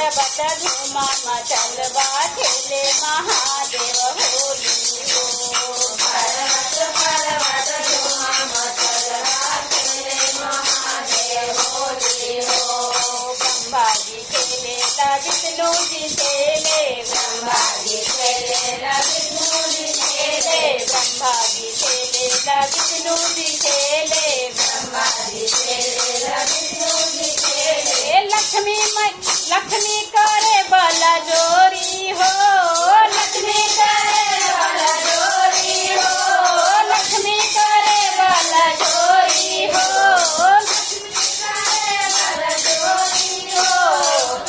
पर्वत धूमा मचलवा खेले महादेव होली हो। पर्वत पर्वत धूमा मचलवा खेले महादेव होली हो। ब्रह्मा जी खेले विष्णु जी खेले, ब्रह्मा जी खेले विष्णु जी खेले, ब्रह्मा जी खेले विष्णु जी खेले, ब्रह्मा जी खेले विष्णु जी खेले। लक्ष्मी करे बल जोरी हो, लक्ष्मी करे बल जोरी हो, लक्ष्मी करे बल जोरी हो, लक्ष्मी करे बल जोरी हो।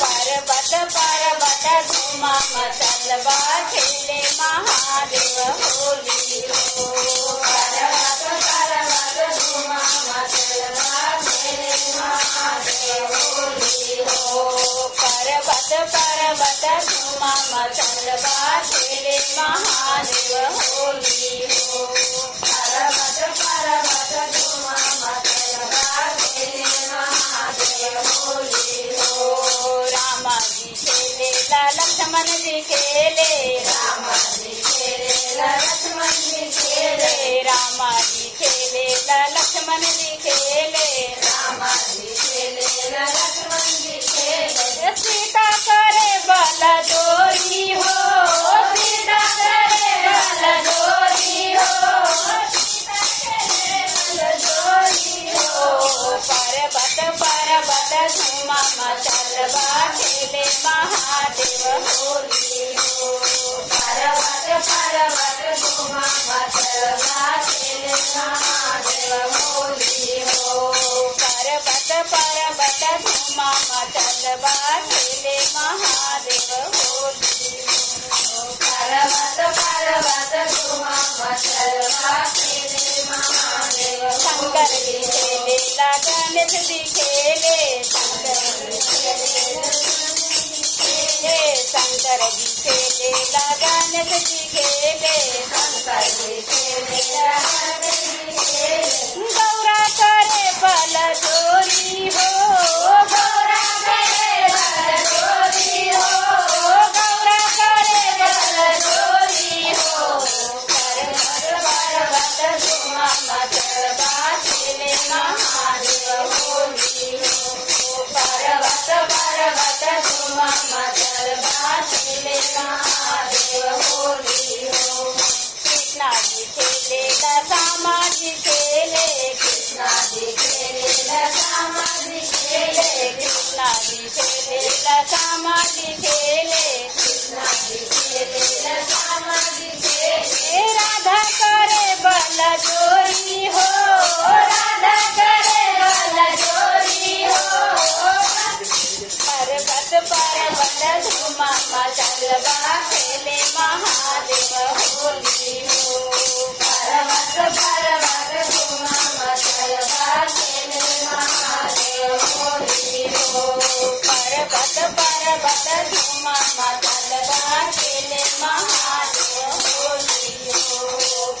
पर्वत पर्वत धूमा मचलवा खेले महादेव होली हो। पर्वत पर्वत धूमा मचलवा खेले महादेव होली हो। पर्वत पर्वत धूमा मचलवा खेले महादेव होली हो। पर्वत पर्वत धूमा मचलवा खेले महादेव होली हो। राम जी खेले लक्ष्मण जी खेले, राम जी खेले लक्ष्मण जी खेले, राम जी खेले लक्ष्मण जी खेले, राम जी खेले लक्ष्मण जी खेले। सीता करे बल जोरी हो, सीता करे बल जोरी हो, सीता करे बल जोरी हो। पर्वत पर्वत धूमा मचलवा खेले महादेव होली हो। पर्वत पर्वत धूमा मचलवा खेले महादेव होली हो। पर्वत पर्वत धूमा मचलवा खेले महादेव होली हो। पर्वत पर्वत धूमा मचलवा खेले महादेव शंकर जी होली हो। खेले गणेश जी खेले, शंकर जी खेले गणेश जी खेले, शंकर जी खेले गणेश जी खेले। गौरा करे बल जोरी हो, गौरा करे बल जोरी हो, गौरा करे बल जोरी हो। पर्वत पर्वत धूमा मचलवा खेले महादेव होली हो। पर्वत पर्वत धूमा मचलवा खेले महादेव होली हो। कृष्णा जी खेले श्यामा जी खेले, कृष्णा जी खेले श्यामा जी खेले, कृष्णा जी खेले श्यामा जी खेले, कृष्णा जी खेले श्यामा जी खेले। राधा करे बल जोरी हो, राधा करे बल जोरी हो। पर्वत पर्वत धूमा मचलवा खेले महादेव होली हो। पर्वत पर्वत धूमा मचलवा खेले महादेव होली हो। पर्वत पर्वत धूमा मचलवा खेले महादेव होली हो।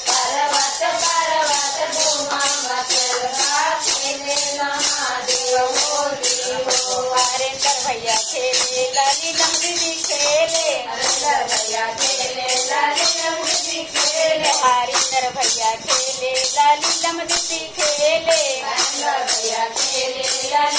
पर्वत पर्वत धूमा मचलवा खेले महादेव होली हो। हरेंद्र भैया खेले लीलम दीदी खेले, हरिंदर भैया खेले लीलम दीदी खेले, हरिंद्र भैया खेले लीलम दीदी खेले, हरिंदर भैया खेले लीलम